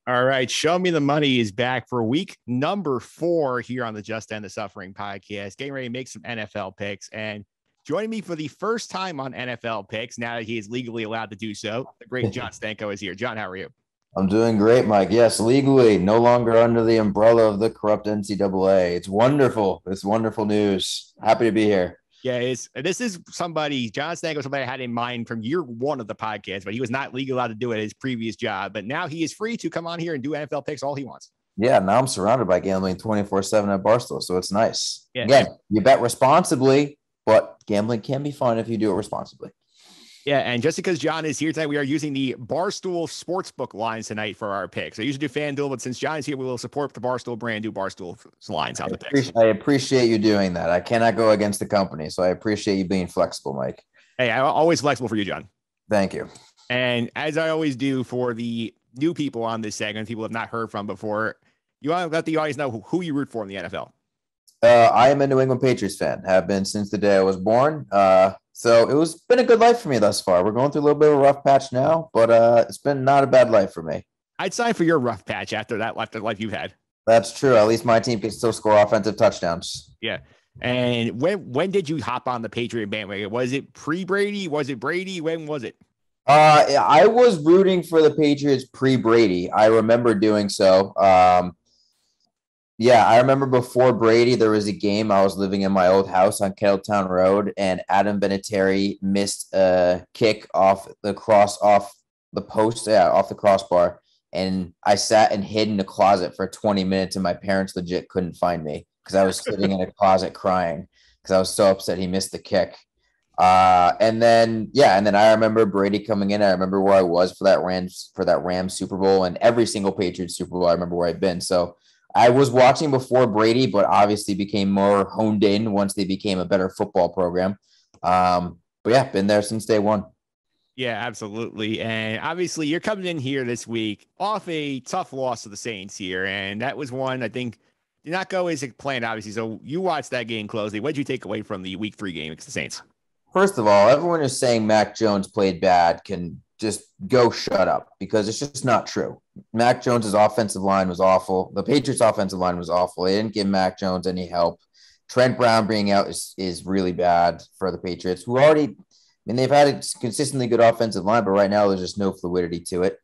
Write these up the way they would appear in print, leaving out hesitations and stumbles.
All right. Show Me the Money is back for week number 4 here on the Just End the Suffering podcast. Getting ready to make some NFL picks. And joining me for the first time on NFL picks, now that he is legally allowed to do so, the great Jon Stanko is here. Jon, how are you? I'm doing great, Mike. Yes, legally, no longer under the umbrella of the corrupt NCAA. It's wonderful. It's wonderful news. Happy to be here. Yeah, this is somebody, Jon Stanko, somebody I had in mind from year 1 of the podcast, but he was not legally allowed to do it at his previous job. But now he is free to come on here and do NFL picks all he wants. Yeah, now I'm surrounded by gambling 24/7 at Barstool, so it's nice. Yeah. Again, you bet responsibly, but gambling can be fun if you do it responsibly. Yeah, and just because Jon is here tonight, we are using the Barstool Sportsbook lines tonight for our picks. I usually do FanDuel, but since Jon is here, we will support the Barstool brand, do Barstool lines on the picks. I appreciate you doing that. I cannot go against the company, so I appreciate you being flexible, Mike. Hey, I'm always flexible for you, Jon. Thank you. And as I always do for the new people on this segment, people have not heard from before, you want to let the audience know who you root for in the NFL. I am a New England Patriots fan, have been since the day I was born. So it was been a good life for me thus far. We're going through a little bit of a rough patch now, but it's been not a bad life for me. I'd sign for your rough patch after that life you've had. That's true. At least my team can still score offensive touchdowns. Yeah. And when did you hop on the Patriot bandwagon? Was it pre-Brady? Was it Brady? When was it? I was rooting for the Patriots pre-Brady. I remember doing so. Yeah, I remember before Brady, there was a game. I was living in my old house on Kettletown Road, and Adam Vinatieri missed a kick off the post, off the crossbar. And I sat and hid in a closet for 20 minutes, and my parents legit couldn't find me because I was sitting in a closet crying because I was so upset he missed the kick. And then I remember Brady coming in. I remember where I was for that Rams Super Bowl, and every single Patriots Super Bowl. I remember where I'd been. So I was watching before Brady, but obviously became more honed in once they became a better football program. But yeah, been there since day one. Yeah, absolutely. And obviously you're coming in here this week off a tough loss to the Saints here. And that was one, I think, did not go as planned, obviously. So you watched that game closely. What did you take away from the week 3 game against the Saints? First of all, everyone who's saying Mac Jones played bad can just go shut up because it's just not true. Mac Jones's offensive line was awful. The Patriots' offensive line was awful. They didn't give Mac Jones any help. Trent Brown being out is really bad for the Patriots, who they've had a consistently good offensive line, but right now there's just no fluidity to it.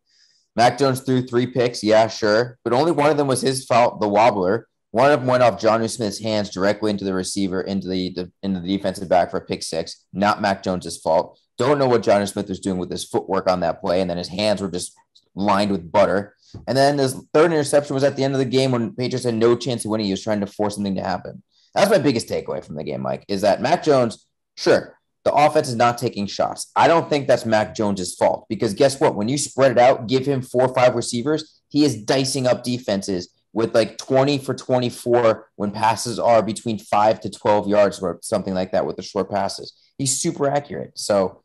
Mac Jones threw 3 picks, yeah, sure, but only one of them was his fault, the wobbler. One of them went off Jonnu Smith's hands directly into the receiver, into the defensive back for a pick 6. Not Mac Jones's fault. Don't know what Jonnu Smith was doing with his footwork on that play, and then his hands were just lined with butter. And then his third interception was at the end of the game when Patriots had no chance of winning. He was trying to force something to happen. That's my biggest takeaway from the game, Mike, is that Mac Jones, sure, the offense is not taking shots. I don't think that's Mac Jones's fault because guess what? When you spread it out, give him 4 or 5 receivers, he is dicing up defenses with like 20 for 24 when passes are between 5 to 12 yards or something like that with the short passes. He's super accurate. So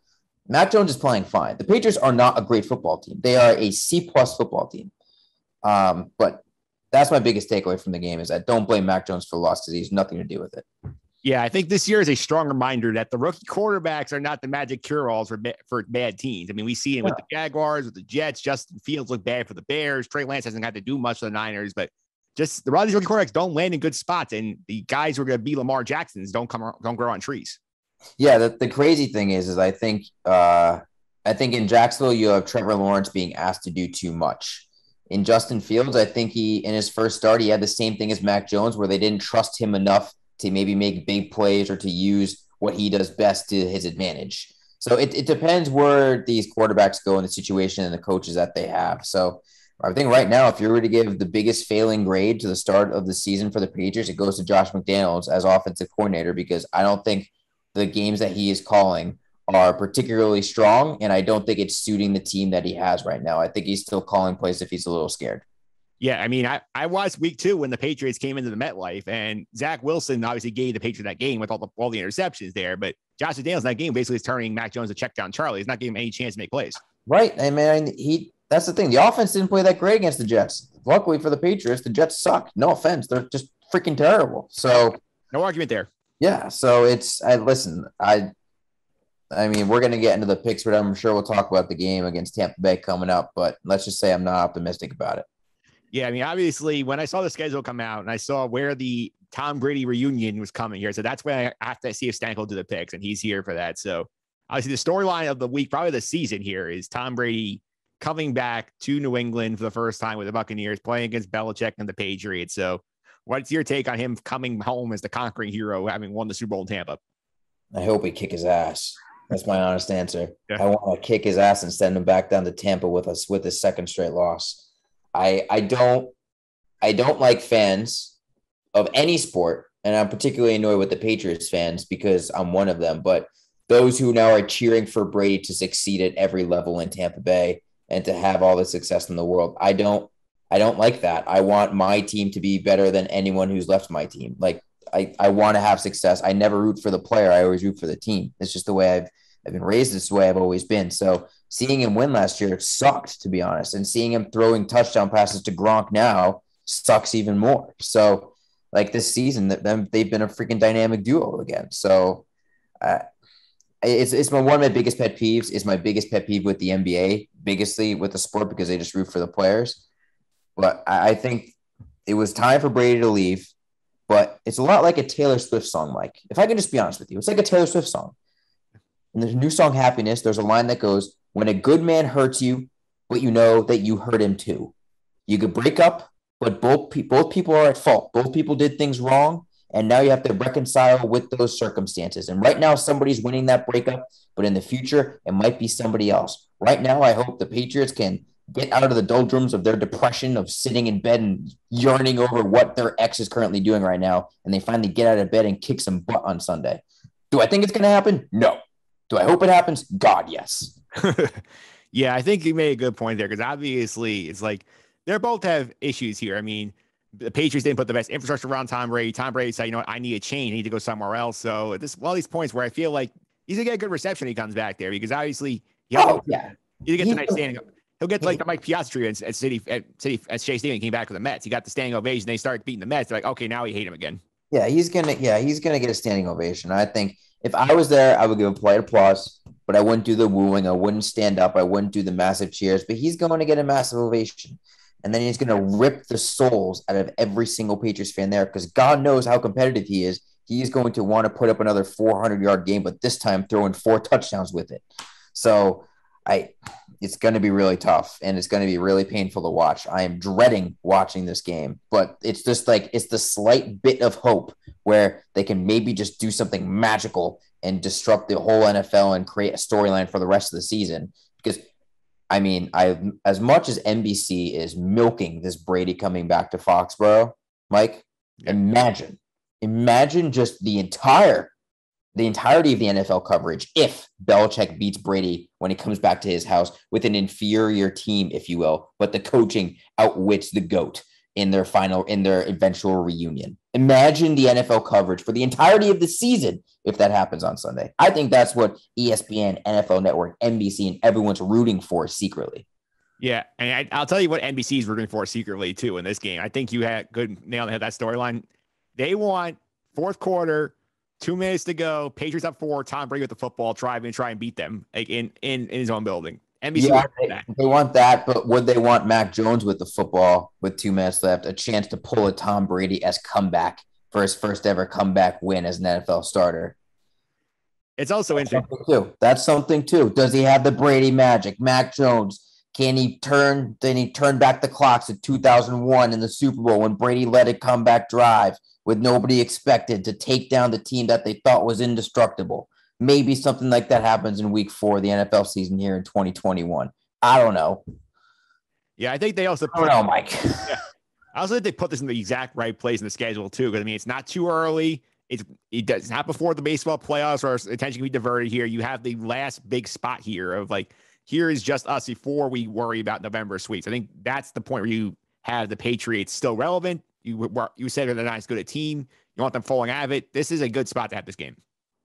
Mac Jones is playing fine. The Patriots are not a great football team. They are a C-plus football team. But that's my biggest takeaway from the game is that don't blame Mac Jones for the loss because he has nothing to do with it. Yeah, I think this year is a strong reminder that the rookie quarterbacks are not the magic cure-alls for bad teams. I mean, we see it with the Jaguars, with the Jets. Justin Fields look bad for the Bears. Trey Lance hasn't had to do much for the Niners, but just the rookie quarterbacks don't land in good spots, and the guys who are going to be Lamar Jacksons don't grow on trees. Yeah, the crazy thing is I think in Jacksonville you have Trevor Lawrence being asked to do too much. In Justin Fields, I think in his first start he had the same thing as Mac Jones, where they didn't trust him enough to maybe make big plays or to use what he does best to his advantage. So it depends where these quarterbacks go in the situation and the coaches that they have. So I think right now, if you were to give the biggest failing grade to the start of the season for the Patriots, it goes to Josh McDaniels as offensive coordinator, because I don't think the games that he is calling are particularly strong, and I don't think it's suiting the team that he has right now. I think he's still calling plays if he's a little scared. Yeah, I mean, I watched week 2 when the Patriots came into the MetLife, and Zach Wilson obviously gave the Patriots that game with all the interceptions there. But Josh McDaniels in that game basically is turning Mac Jones to check down Charlie. He's not giving him any chance to make plays. Right. I mean, that's the thing. The offense didn't play that great against the Jets. Luckily for the Patriots, the Jets suck. No offense. They're just freaking terrible. So no argument there. Yeah. So I mean, we're going to get into the picks, but I'm sure we'll talk about the game against Tampa Bay coming up, but let's just say I'm not optimistic about it. Yeah, I mean, obviously, when I saw the schedule come out and I saw where the Tom Brady reunion was coming here, so that's when I have to see if Stanko will do the picks, and he's here for that. So obviously, the storyline of the week, probably the season here, is Tom Brady coming back to New England for the first time with the Buccaneers, playing against Belichick and the Patriots. So what's your take on him coming home as the conquering hero, having won the Super Bowl in Tampa? I hope he kick his ass. That's my honest answer. Yeah. I want to kick his ass and send him back down to Tampa with us with his second straight loss. I don't like fans of any sport, and I'm particularly annoyed with the Patriots fans because I'm one of them. But those who now are cheering for Brady to succeed at every level in Tampa Bay and to have all the success in the world, I don't like that. I want my team to be better than anyone who's left my team. Like I want to have success. I never root for the player. I always root for the team. It's just the way I've been raised. This way I've always been. So seeing him win last year sucked, to be honest. And seeing him throwing touchdown passes to Gronk now sucks even more. So like this season, they've been a freaking dynamic duo again. So it's one of my biggest pet peeves. It's my biggest pet peeve with the NBA, biggestly with the sport, because they just root for the players. But I think it was time for Brady to leave. But it's a lot like a Taylor Swift song, Mike. If I can just be honest with you, it's like a Taylor Swift song. In the new song, Happiness, there's a line that goes, when a good man hurts you, but you know that you hurt him too. You could break up, but both people are at fault. Both people did things wrong, and now you have to reconcile with those circumstances. And right now, somebody's winning that breakup, but in the future, it might be somebody else. Right now, I hope the Patriots can get out of the doldrums of their depression of sitting in bed and yearning over what their ex is currently doing right now, and they finally get out of bed and kick some butt on Sunday. Do I think it's going to happen? No. Do I hope it happens? God, yes. Yeah, I think you made a good point there, because obviously it's like they both have issues here. I mean, the Patriots didn't put the best infrastructure around Tom Brady. Tom Brady said, you know what, I need a change. I need to go somewhere else. So this one of these points where I feel like he's going to get a good reception when he comes back there, because obviously he gets a nice standing up. He'll get like the Mike Piastri at Shea Stadium came back with the Mets. He got the standing ovation. They started beating the Mets. They're like, okay, now we hate him again. Yeah, he's gonna get a standing ovation. I think if I was there, I would give a polite applause, but I wouldn't do the wooing. I wouldn't stand up. I wouldn't do the massive cheers. But he's going to get a massive ovation, and then he's going to rip the souls out of every single Patriots fan there, because God knows how competitive he is. He's going to want to put up another 400-yard game, but this time throwing 4 touchdowns with it. So it's going to be really tough, and it's going to be really painful to watch. I am dreading watching this game, but it's just like it's the slight bit of hope where they can maybe just do something magical and disrupt the whole NFL and create a storyline for the rest of the season. Because, I mean, as much as NBC is milking this Brady coming back to Foxborough, Mike, imagine just the entirety of the NFL coverage if Belichick beats Brady when he comes back to his house with an inferior team, if you will, but the coaching outwits the GOAT in their eventual reunion. Imagine the NFL coverage for the entirety of the season if that happens on Sunday. I think that's what ESPN, NFL Network, NBC, and everyone's rooting for secretly. Yeah, and I'll tell you what NBC is rooting for secretly too in this game. I think you had good nail on the head that storyline. They want fourth quarter, 2 minutes to go, Patriots up 4, Tom Brady with the football, try and beat them like in his own building. NBC they want that, but would they want Mac Jones with the football with 2 minutes left, a chance to pull a Tom Brady-esque comeback for his first ever comeback win as an NFL starter? It's also interesting. That's something too. Does he have the Brady magic? Mac Jones, can he turn back the clocks to 2001 in the Super Bowl when Brady led a comeback drive with nobody expected to take down the team that they thought was indestructible? Maybe something like that happens in week 4 of the NFL season here in 2021. I don't know. Yeah, I think they also I don't know, Mike. Yeah. I also think they put this in the exact right place in the schedule too. Because I mean, it's not too early. It's not before the baseball playoffs or attention can be diverted here. You have the last big spot here of like, here is just us before we worry about November sweeps. I think that's the point where you have the Patriots still relevant. You said they're not as good a team. You want them falling out of it. This is a good spot to have this game.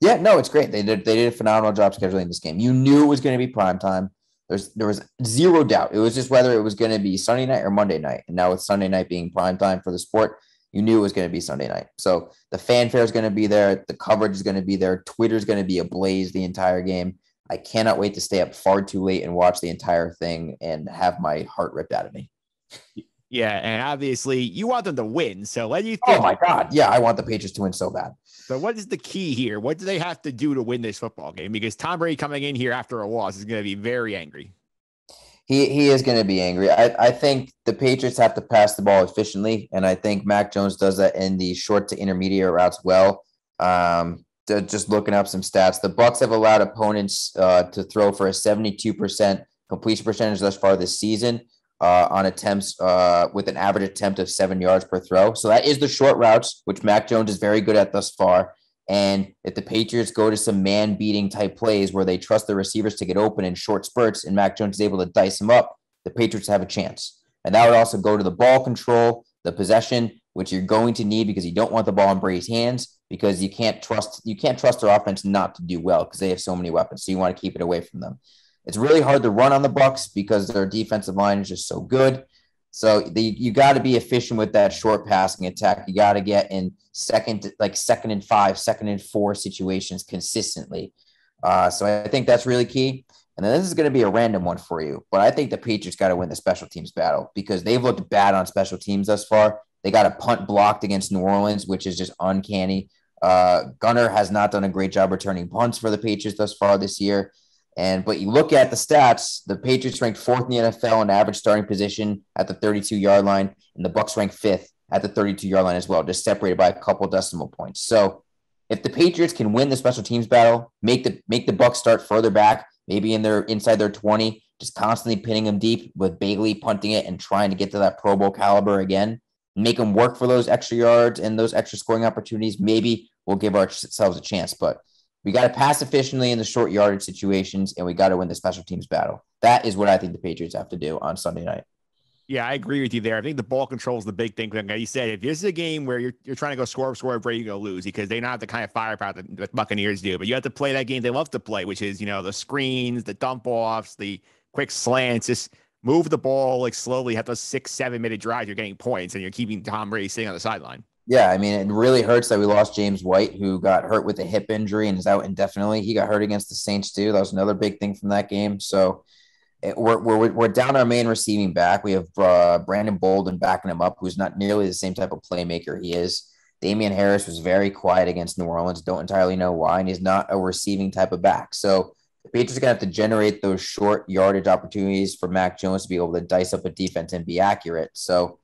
Yeah, no, it's great. They did a phenomenal job scheduling this game. You knew it was going to be prime time. There was zero doubt. It was just whether it was going to be Sunday night or Monday night. And now with Sunday night being prime time for the sport, you knew it was going to be Sunday night. So the fanfare is going to be there. The coverage is going to be there. Twitter is going to be ablaze the entire game. I cannot wait to stay up far too late and watch the entire thing and have my heart ripped out of me. Yeah, and obviously you want them to win. So what do you Oh think? my God. Yeah, I want the Patriots to win so bad. So what is the key here? What do they have to do to win this football game? Because Tom Brady coming in here after a loss is going to be very angry. He is going to be angry. I think the Patriots have to pass the ball efficiently, and I think Mac Jones does that in the short to intermediate routes well. Just looking up some stats, the Bucs have allowed opponents to throw for a 72% completion percentage thus far this season on attempts with an average attempt of 7 yards per throw. So that is the short routes, which Mac Jones is very good at thus far. And if the Patriots go to some man-beating type plays where they trust the receivers to get open in short spurts and Mac Jones is able to dice them up, the Patriots have a chance. And that would also go to the ball control, the possession, which you're going to need because you don't want the ball in Brady's hands because you can't trust their offense not to do well because they have so many weapons. So you want to keep it away from them. It's really hard to run on the Bucs because their defensive line is just so good. So you got to be efficient with that short passing attack. You got to get in second and 5, second and 4 situations consistently. So I think that's really key. And then this is going to be a random one for you, but I think the Patriots got to win the special teams battle because they've looked bad on special teams thus far. They got a punt blocked against New Orleans, which is just uncanny. Gunner has not done a great job returning punts for the Patriots thus far this year. But you look at the stats, the Patriots ranked 4th in the NFL in average starting position at the 32-yard line, and the Bucs ranked 5th at the 32-yard line as well, just separated by a couple decimal points. So if the Patriots can win the special teams battle, make the Bucs start further back, maybe inside their 20, just constantly pinning them deep with Bailey punting it and trying to get to that Pro Bowl caliber again, make them work for those extra yards and those extra scoring opportunities, maybe we'll give ourselves a chance. But we got to pass efficiently in the short yardage situations, and we got to win the special teams battle. That is what I think the Patriots have to do on Sunday night. Yeah, I agree with you there. I think the ball control is the big thing. Like you said, if this is a game where you're trying to go score, Brady, you're going to lose because they don't have the kind of firepower that the Buccaneers do. But you have to play that game they love to play, which is, the screens, the dump offs, the quick slants. Just move the ball like slowly. Have those 6-7 minute drives. You're getting points, and you're keeping Tom Brady sitting on the sideline. Yeah, I mean, it really hurts that we lost James White, who got hurt with a hip injury and is out indefinitely. He got hurt against the Saints too. That was another big thing from that game. So we're down our main receiving back. We have Brandon Bolden backing him up, who's not nearly the same type of playmaker he is. Damian Harris was very quiet against New Orleans. Don't entirely know why, and he's not a receiving type of back. So the Patriots are going to have to generate those short yardage opportunities for Mac Jones to be able to dice up a defense and be accurate. So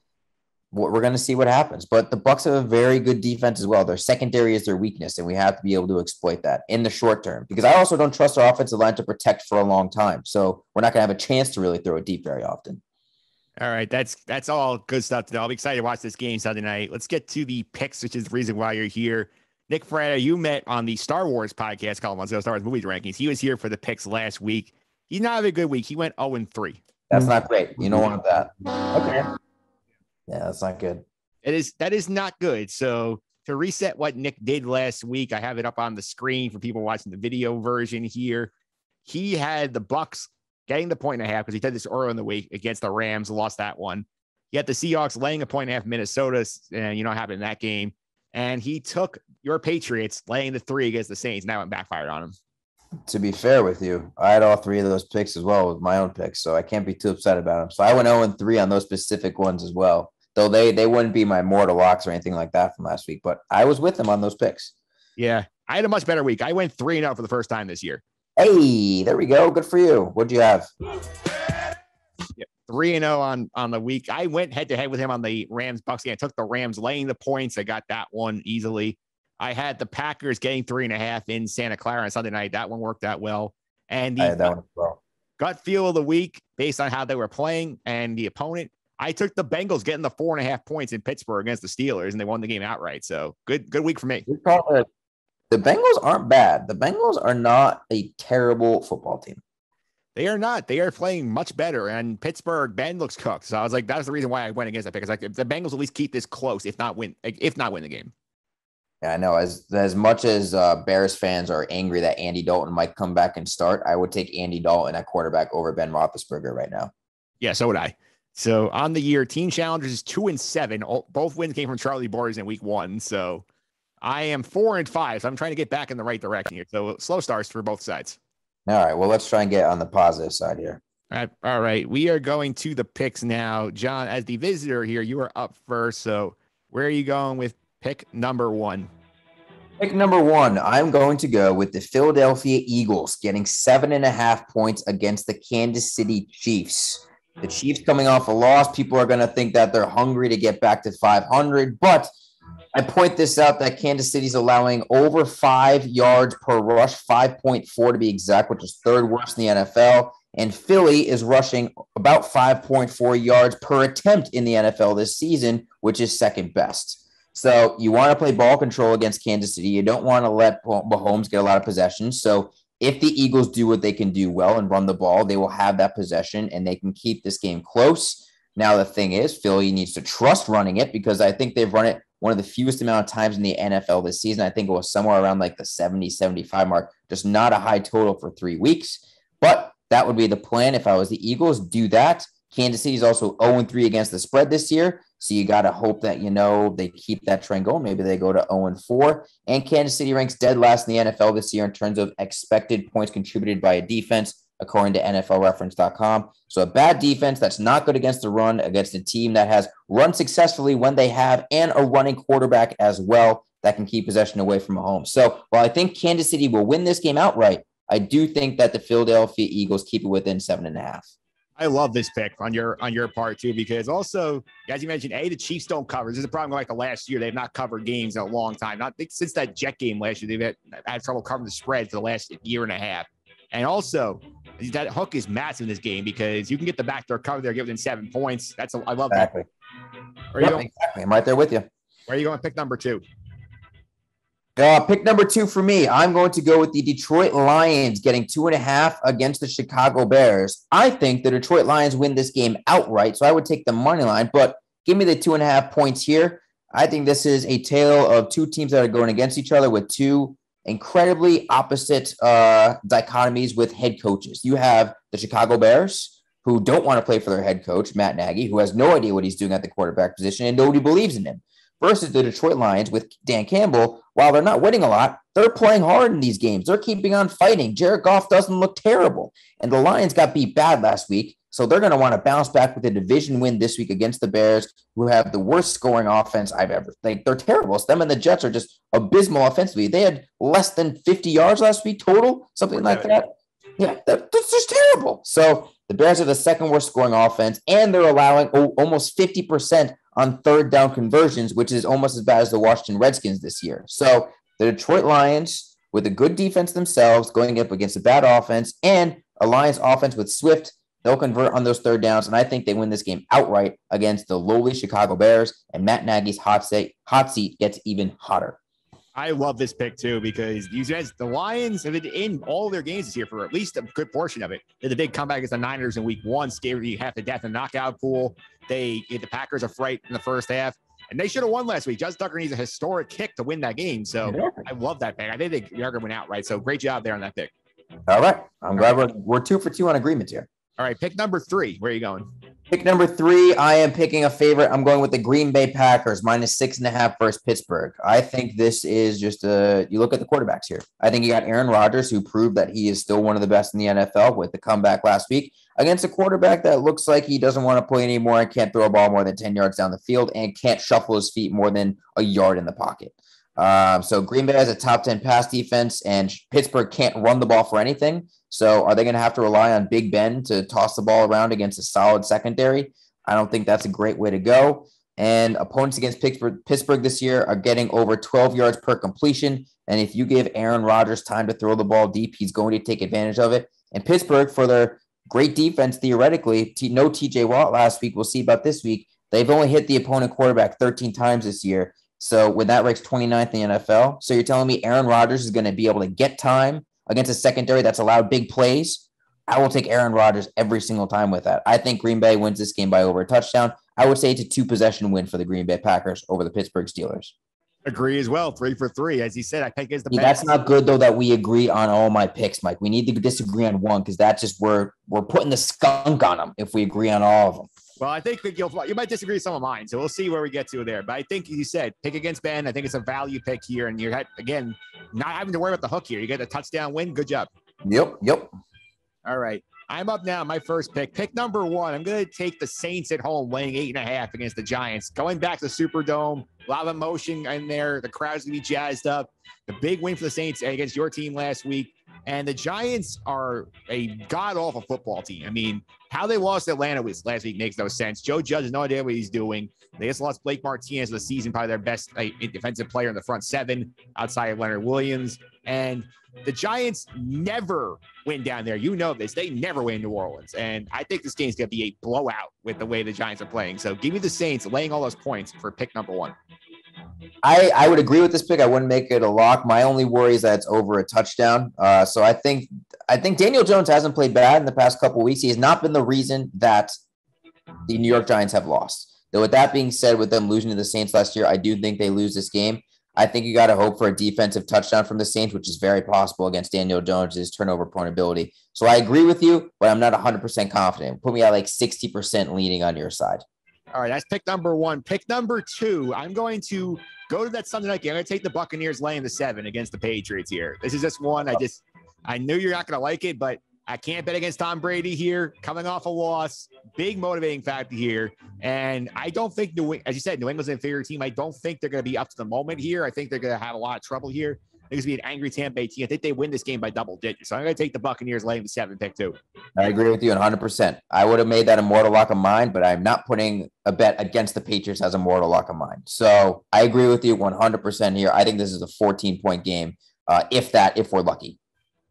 we're going to see what happens. But the Bucs have a very good defense as well. Their secondary is their weakness, and we have to be able to exploit that in the short term because I also don't trust our offensive line to protect for a long time. So we're not going to have a chance to really throw it deep very often. All right, that's all good stuff today. I'll be excited to watch this game Sunday night. Let's get to the picks, which is the reason why you're here. Nick Ferreira, you met on the Star Wars podcast called Star Wars Movies Rankings. He was here for the picks last week. He's not having a good week. He went 0-3. That's not great. You don't want that. Okay. Yeah, that's not good. That is not good. So to reset what Nick did last week, I have it up on the screen for people watching the video version here. He had the Bucs getting the 1.5 because he did this early in the week against the Rams, lost that one. He had the Seahawks laying 1.5 Minnesota, and what happened in that game. And he took your Patriots laying the 3 against the Saints. Now it backfired on him. To be fair with you, I had all 3 of those picks as well with my own picks, so I can't be too upset about them. So I went 0-3 on those specific ones as well. Though they wouldn't be my mortal locks or anything like that from last week, but I was with them on those picks. Yeah, I had a much better week. I went 3-0 for the first time this year. Hey, there we go. Good for you. What'd you have? Yeah, 3-0 on the week. I went head-to-head with him on the Rams-Bucs game. I took the Rams laying the points. I got that one easily. I had the Packers getting 3.5 in Santa Clara on Sunday night. That one worked out well. And I had that one as well. Gut feel of the week based on how they were playing and the opponent, I took the Bengals getting the 4.5 points in Pittsburgh against the Steelers, and they won the game outright. So good week for me. The Bengals aren't bad. The Bengals are not a terrible football team. They are not. They are playing much better. And Pittsburgh, Ben looks cooked. So I was like, that's the reason why I went against that pick. It's like if the Bengals at least keep this close, if not win the game. Yeah, I know. As much as Bears fans are angry that Andy Dalton might come back and start, I would take Andy Dalton at quarterback over Ben Roethlisberger right now. Yeah, so would I. So on the year, team challengers is 2-7. Both wins came from Charlie Borders in week 1. So I am 4-5. So I'm trying to get back in the right direction here. So slow starts for both sides. All right. Well, let's try and get on the positive side here. All right. We are going to the picks now. John, as the visitor here, you are up first. So where are you going with pick number one? Pick number one, I'm going to go with the Philadelphia Eagles getting 7.5 points against the Kansas City Chiefs. The Chiefs coming off a loss, people are going to think that they're hungry to get back to 500, but I point this out that Kansas City's allowing over 5 yards per rush, 5.4 to be exact, which is third worst in the NFL. And Philly is rushing about 5.4 yards per attempt in the NFL this season, which is second best. So you want to play ball control against Kansas City. You don't want to let Mahomes get a lot of possessions. So if the Eagles do what they can do well and run the ball, they will have that possession and they can keep this game close. Now, the thing is, Philly needs to trust running it because I think they've run it one of the fewest amount of times in the NFL this season. I think it was somewhere around like the 70, 75 mark, just not a high total for 3 weeks. But that would be the plan. If I was the Eagles, do that. Kansas City is also 0-3 against the spread this year. So you got to hope that, they keep that trend going. Maybe they go to 0-4. And Kansas City ranks dead last in the NFL this year in terms of expected points contributed by a defense, according to NFLreference.com. So a bad defense that's not good against the run, against a team that has run successfully when they have, and a running quarterback as well that can keep possession away from Mahomes. So while I think Kansas City will win this game outright, I do think that the Philadelphia Eagles keep it within 7.5. I love this pick on your part too, because also, as you mentioned, the Chiefs don't cover. This is a problem like the last year. They've not covered games in a long time. Not since that Jet game last year. They've had trouble covering the spread for the last year and a half. And also, that hook is massive in this game because you can get the backdoor cover there, get within 7 points. I love exactly. That. Exactly. I'm right there with you. Where are you going? Pick number two. Pick number two for me, I'm going to go with the Detroit Lions getting 2.5 against the Chicago Bears. I think the Detroit Lions win this game outright, so I would take the money line, but give me the 2.5 points here. I think this is a tale of two teams that are going against each other with two incredibly opposite dichotomies with head coaches. You have the Chicago Bears, who don't want to play for their head coach, Matt Nagy, who has no idea what he's doing at the quarterback position, and nobody believes in him. Versus the Detroit Lions with Dan Campbell, while they're not winning a lot, they're playing hard in these games. They're keeping on fighting. Jared Goff doesn't look terrible. And the Lions got beat bad last week, so they're going to want to bounce back with a division win this week against the Bears, who have the worst scoring offense I've ever. They're terrible. Them and the Jets are just abysmal offensively. They had less than 50 yards last week total, something like that. Yeah, that's just terrible. So the Bears are the second worst scoring offense, and they're allowing almost 50% on third down conversions, which is almost as bad as the Washington Redskins this year. So the Detroit Lions, with a good defense themselves, going up against a bad offense, and a Lions offense with Swift, they'll convert on those third downs, and I think they win this game outright against the lowly Chicago Bears, and Matt Nagy's hot seat gets even hotter. I love this pick too because the Lions have been in all their games this year for at least a good portion of it. They had the big comeback against the Niners in week 1, scared you half to death in the knockout pool. They gave the Packers a fright in the first half, and they should have won last week. Justin Tucker needs a historic kick to win that game. So I love that pick. I think they're going to win outright. So great job there on that pick. All right. I'm glad we're 2 for 2 on agreement here. All right. Pick number 3. Where are you going? Pick number 3, I am picking a favorite. I'm going with the Green Bay Packers, -6.5 versus Pittsburgh. I think this is just you look at the quarterbacks here. I think you got Aaron Rodgers, who proved that he is still one of the best in the NFL with the comeback last week, against a quarterback that looks like he doesn't want to play anymore and can't throw a ball more than 10 yards down the field and can't shuffle his feet more than a yard in the pocket. So Green Bay has a top 10 pass defense, and Pittsburgh can't run the ball for anything. So are they going to have to rely on Big Ben to toss the ball around against a solid secondary? I don't think that's a great way to go. And opponents against Pittsburgh this year are getting over 12 yards per completion. And if you give Aaron Rodgers time to throw the ball deep, he's going to take advantage of it. And Pittsburgh, for their great defense, theoretically, no TJ Watt last week. We'll see about this week. They've only hit the opponent quarterback 13 times this year. So when that ranks 29th in the NFL, so you're telling me Aaron Rodgers is going to be able to get time against a secondary that's allowed big plays? I will take Aaron Rodgers every single time with that. I think Green Bay wins this game by over a touchdown. I would say it's a 2-possession win for the Green Bay Packers over the Pittsburgh Steelers. Agree as well. 3 for 3. As he said, I think is the best. That's not good, though, that we agree on all my picks, Mike. We need to disagree on one because that's just we're putting the skunk on them if we agree on all of them. Well, I think you might disagree with some of mine, so we'll see where we get to there. But I think you said pick against Ben. I think it's a value pick here, and you're again not having to worry about the hook here. You get a touchdown win. Good job. Yep. All right. I'm up now. My first pick. Pick number one. I'm going to take the Saints at home, laying 8.5 against the Giants. Going back to the Superdome, a lot of emotion in there. The crowd's going to be jazzed up. The big win for the Saints against your team last week. And the Giants are a god-awful football team. I mean, how they lost Atlanta last week makes no sense. Joe Judge has no idea what he's doing. They just lost Blake Martinez of the season, probably their best defensive player in the front seven outside of Leonard Williams. And the Giants never win down there. You know this. They never win in New Orleans. And I think this game's going to be a blowout with the way the Giants are playing. So give me the Saints laying all those points for pick number one. I would agree with this pick. I wouldn't make it a lock. My only worry is that it's over a touchdown. So I think Daniel Jones hasn't played bad in the past couple of weeks. He has not been the reason that the New York Giants have lost. Though with that being said, with them losing to the Saints last year, I do think they lose this game. I think you got to hope for a defensive touchdown from the Saints, which is very possible against Daniel Jones' turnover prone ability. So I agree with you, but I'm not 100% confident. Put me at like 60% leaning on your side. All right, that's pick number one. Pick number two, I'm going to go to that Sunday night game. I'm going to take the Buccaneers laying the 7 against the Patriots here. This is just one I knew you're not going to like it, but I can't bet against Tom Brady here, coming off a loss. Big motivating factor here. And I don't think, as you said, New England's an inferior team. I don't think they're going to be up to the moment here. I think they're going to have a lot of trouble here. I think it's going to be an angry Tampa Bay team. I think they win this game by double digits. So I'm going to take the Buccaneers laying the 7, pick 2. I agree with you 100%. I would have made that a mortal lock of mine, but I'm not putting a bet against the Patriots as a mortal lock of mine. So I agree with you 100% here. I think this is a 14-point game, if we're lucky.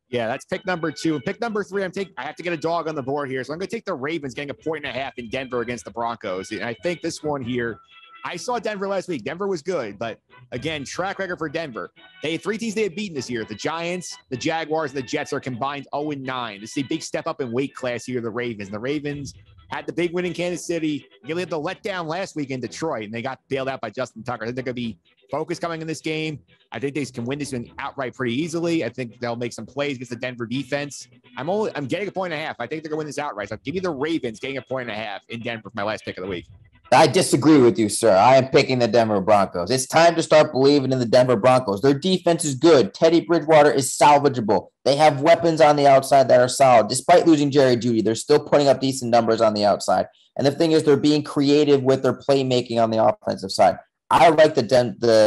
Yeah, that's pick number 2. Pick number 3, I have to get a dog on the board here. So I'm going to take the Ravens getting 1.5 in Denver against the Broncos. And I think this one here, I saw Denver last week. Denver was good, but again, track record for Denver. They had 3 teams they had beaten this year. The Giants, the Jaguars, and the Jets are combined 0-9. This is a big step up in weight class here, the Ravens. The Ravens had the big win in Kansas City. They had the letdown last week in Detroit, and they got bailed out by Justin Tucker. I think they're going to be focused coming in this game. I think they can win this one outright pretty easily. I think they'll make some plays against the Denver defense. I'm getting 1.5. I think they're going to win this outright. So give me the Ravens getting 1.5 in Denver for my last pick of the week. I disagree with you, sir. I am picking the Denver Broncos. It's time to start believing in the Denver Broncos. Their defense is good. Teddy Bridgewater is salvageable. They have weapons on the outside that are solid. Despite losing Jerry Jeudy, they're still putting up decent numbers on the outside. And the thing is, they're being creative with their playmaking on the offensive side. I like the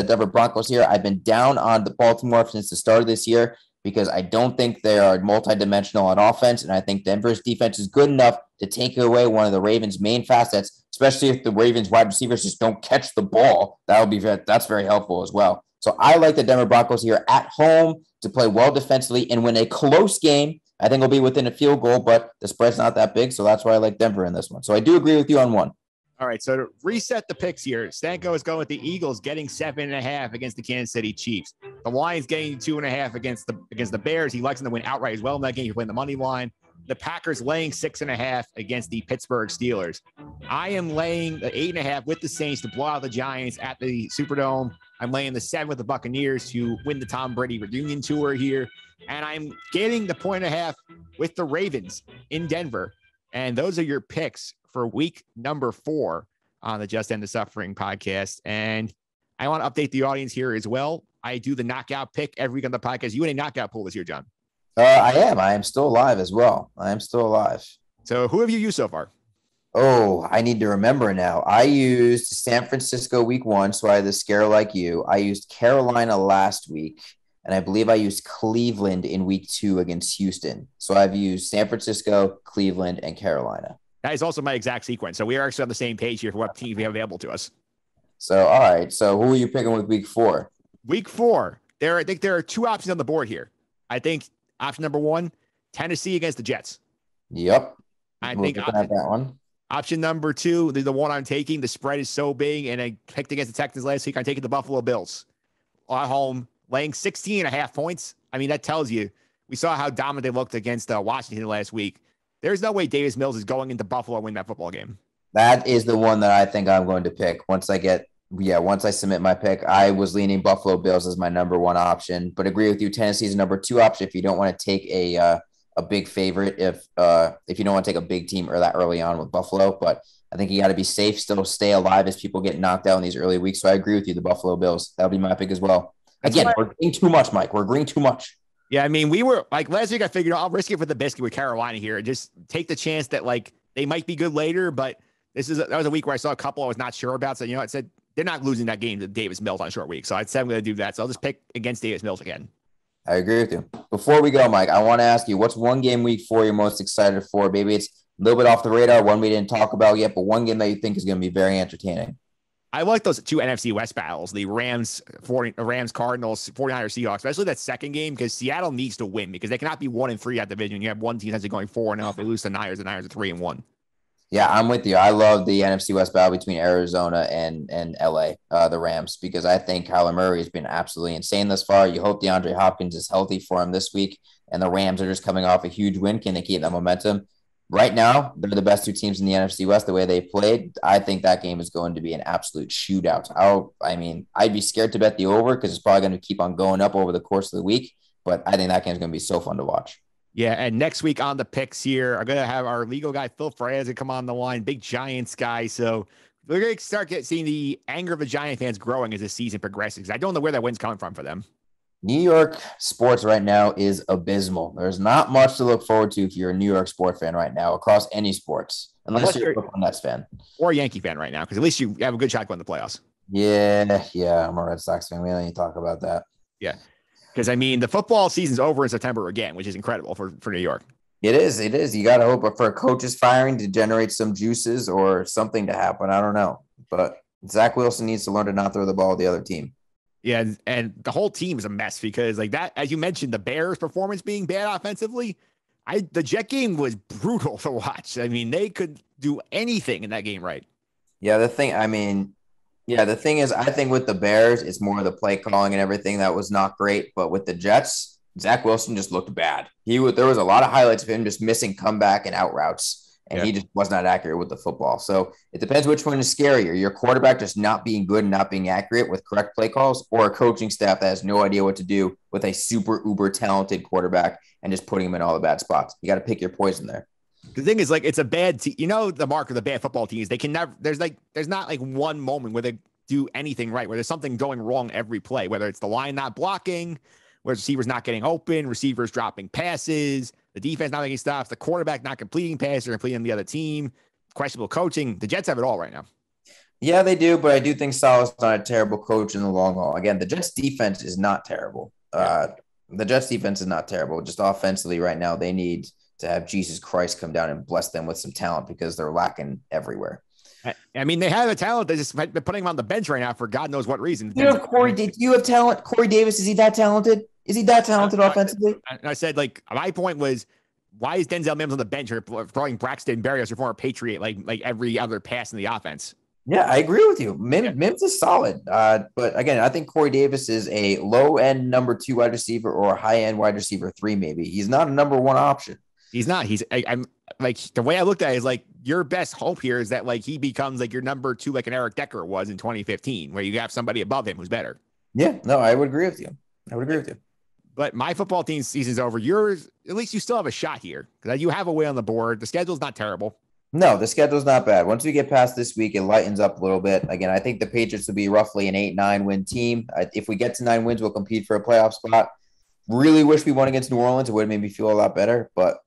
Denver Broncos here. I've been down on the Baltimore since the start of this year because I don't think they are multidimensional on offense, and I think Denver's defense is good enough to take away one of the Ravens' main facets, especially if the Ravens wide receivers just don't catch the ball. That's very helpful as well. So I like the Denver Broncos here at home to play well defensively and win a close game. I think it'll be within a field goal, but the spread's not that big, so that's why I like Denver in this one. So I do agree with you on one. All right, so to reset the picks here, Stanko is going with the Eagles getting 7.5 against the Kansas City Chiefs. The Lions getting 2.5 against the Bears. He likes them to win outright as well in that game. He's playing the money line. The Packers laying 6.5 against the Pittsburgh Steelers. I am laying the 8.5 with the Saints to blow out the Giants at the Superdome. I'm laying the 7 with the Buccaneers to win the Tom Brady reunion tour here. And I'm getting the 1.5 with the Ravens in Denver. And those are your picks for week number 4 on the Just End the Suffering podcast. And I want to update the audience here as well. I do the knockout pick every week on the podcast. You in a knockout pool this year, John? I am still alive as well. I am still alive. So who have you used so far? Oh, I need to remember now. I used San Francisco week 1, so I had the scare like you. I used Carolina last week, and I believe I used Cleveland in week 2 against Houston. So I've used San Francisco, Cleveland, and Carolina. That is also my exact sequence. So we are actually on the same page here for what teams we have available to us. So, all right. So who are you picking with week 4? Week 4. I think there are 2 options on the board here. I think option number 1, Tennessee against the Jets. Yep. I think that one. Option number 2, the one I'm taking. The spread is so big, and I picked against the Texans last week. I'm taking the Buffalo Bills at home, laying 16.5 points. I mean, that tells you. We saw how dominant they looked against Washington last week. There's no way Davis Mills is going into Buffalo and win that football game. That is the one that I think I'm going to pick once I submit my pick. I was leaning Buffalo Bills as my number 1 option, but agree with you. Tennessee's number 2 option if you don't want to take a big favorite, if you don't want to take a big team or that early on with Buffalo. But I think you got to be safe, still stay alive as people get knocked out in these early weeks. So I agree with you, the Buffalo Bills. That'll be my pick as well. Again, we're agreeing too much, Mike. We're agreeing too much. Yeah, I mean, we were like last week. I figured I'll risk it for the biscuit with Carolina here and just take the chance that like they might be good later. But that was a week where I saw a couple I was not sure about. So I said they're not losing that game to Davis Mills on a short week. So I said I'm going to do that. So I'll just pick against Davis Mills again. I agree with you. Before we go, Mike, I want to ask you, what's one game week 4 you're most excited for? Maybe it's a little bit off the radar, one we didn't talk about yet, but one game that you think is going to be very entertaining. I like those two NFC West battles, the Rams Cardinals, 49ers Seahawks, especially that second game, because Seattle needs to win because they cannot be 1-3 at division. You have one team that's going 4-0. If they lose to the Niners are 3-1. Yeah, I'm with you. I love the NFC West battle between Arizona and LA, the Rams, because I think Kyler Murray has been absolutely insane thus far. You hope DeAndre Hopkins is healthy for him this week, and the Rams are just coming off a huge win. Can they keep that momentum? Right now, they're the best two teams in the NFC West, the way they played. I think that game is going to be an absolute shootout. I'd be scared to bet the over because it's probably going to keep on going up over the course of the week, but I think that game is going to be so fun to watch. Yeah, and next week on the picks here, I'm going to have our legal guy, Phil Ferraz, come on the line, big Giants guy. So we're going to start seeing the anger of the Giant fans growing as the season progresses. I don't know where that win's coming from for them. New York sports right now is abysmal. There's not much to look forward to if you're a New York sports fan right now across any sports, unless you're a Brooklyn Nets fan. Or a Yankee fan right now, because at least you have a good shot going to the playoffs. Yeah, I'm a Red Sox fan. We don't need to talk about that. Yeah. Because, I mean, the football season's over in September again, which is incredible for New York. It is. You got to hope for a coach's firing to generate some juices or something to happen. I don't know. But Zach Wilson needs to learn to not throw the ball at the other team. Yeah, and the whole team is a mess because, like that, as you mentioned, the Bears' performance being bad offensively, the Jet game was brutal to watch. I mean, they could do anything in that game right. Yeah, the thing is, I think with the Bears, it's more of the play calling and everything that was not great. But with the Jets, Zach Wilson just looked bad. There was a lot of highlights of him just missing comeback and out routes, and he just was not accurate with the football. So it depends which one is scarier: your quarterback just not being good and not being accurate with correct play calls, or a coaching staff that has no idea what to do with a super uber talented quarterback and just putting him in all the bad spots. You got to pick your poison there. The thing is, like, it's a bad team. The mark of the bad football teams. They can never. There's not like one moment where they do anything right, where there's something going wrong every play, whether it's the line not blocking, where receivers not getting open, receivers dropping passes, the defense not making stops, the quarterback not completing passes or completing the other team, questionable coaching. The Jets have it all right now. Yeah, they do, but I do think Saleh's not a terrible coach in the long haul. Again, the Jets defense is not terrible. The Jets defense is not terrible. Just offensively right now, they need to have Jesus Christ come down and bless them with some talent because they're lacking everywhere. I mean, they have a talent. They just been putting him on the bench right now for God knows what reason. You have talent. Corey Davis, is he that talented? Is he that talented offensively? I said, like, my point was, why is Denzel Mims on the bench or throwing Braxton Berrios, your former Patriot, like every other pass in the offense? Yeah, I agree with you. Mims is solid. But again, I think Corey Davis is a low-end number 2 wide receiver or a high-end wide receiver 3, maybe. He's not a number 1 option. He's not. I'm like, the way I looked at it is like, your best hope here is that like he becomes like your number 2, like an Eric Decker was in 2015, where you have somebody above him who's better. Yeah, no, I would agree with you. But my football team season's over. Yours, at least you still have a shot here because you have a way on the board. The schedule's not terrible. No, the schedule's not bad. Once we get past this week, it lightens up a little bit. Again, I think the Patriots will be roughly an 8-9 win team. If we get to 9 wins, we'll compete for a playoff spot. Really wish we won against New Orleans. It would have made me feel a lot better. But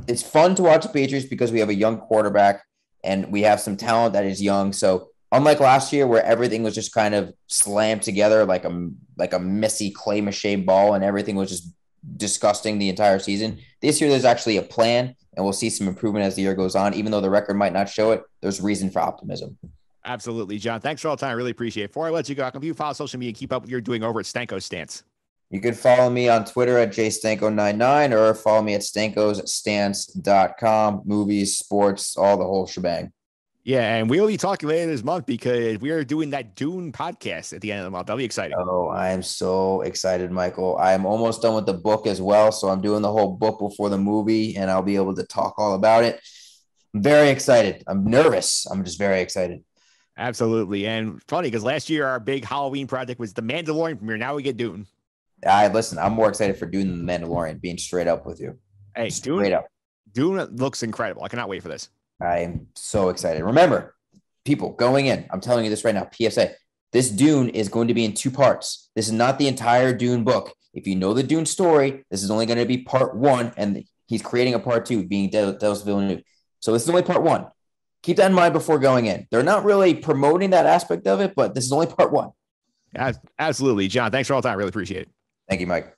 it's fun to watch the Patriots because we have a young quarterback and we have some talent that is young. So unlike last year where everything was just kind of slammed together like a messy clay mache ball and everything was just disgusting the entire season, this year there's actually a plan and we'll see some improvement as the year goes on. Even though the record might not show it, there's reason for optimism. Absolutely, John. Thanks for all the time. I really appreciate it. Before I let you go, how can you follow social media and keep up with what you're doing over at Stanko's Stance? You can follow me on Twitter at jstanko99 or follow me at stankosstance.com. Movies, sports, all the whole shebang. Yeah, and we'll be talking later this month because we are doing that Dune podcast at the end of the month. That'll be exciting. Oh, I am so excited, Michael. I'm almost done with the book as well, so I'm doing the whole book before the movie, and I'll be able to talk all about it. I'm very excited. I'm nervous. I'm just very excited. Absolutely. And funny because last year our big Halloween project was the Mandalorian premiere. Now we get Dune. Listen, I'm more excited for Dune than the Mandalorian, being straight up with you. Hey, straight up. Dune looks incredible. I cannot wait for this. I am so excited. Remember, people going in, I'm telling you this right now, PSA, this Dune is going to be in 2 parts. This is not the entire Dune book. If you know the Dune story, this is only going to be part one, and he's creating a part two, being Denis Villeneuve. So this is only part one. Keep that in mind before going in. They're not really promoting that aspect of it, but this is only part one. Absolutely. John, thanks for all the time. Really appreciate it. Thank you, Mike.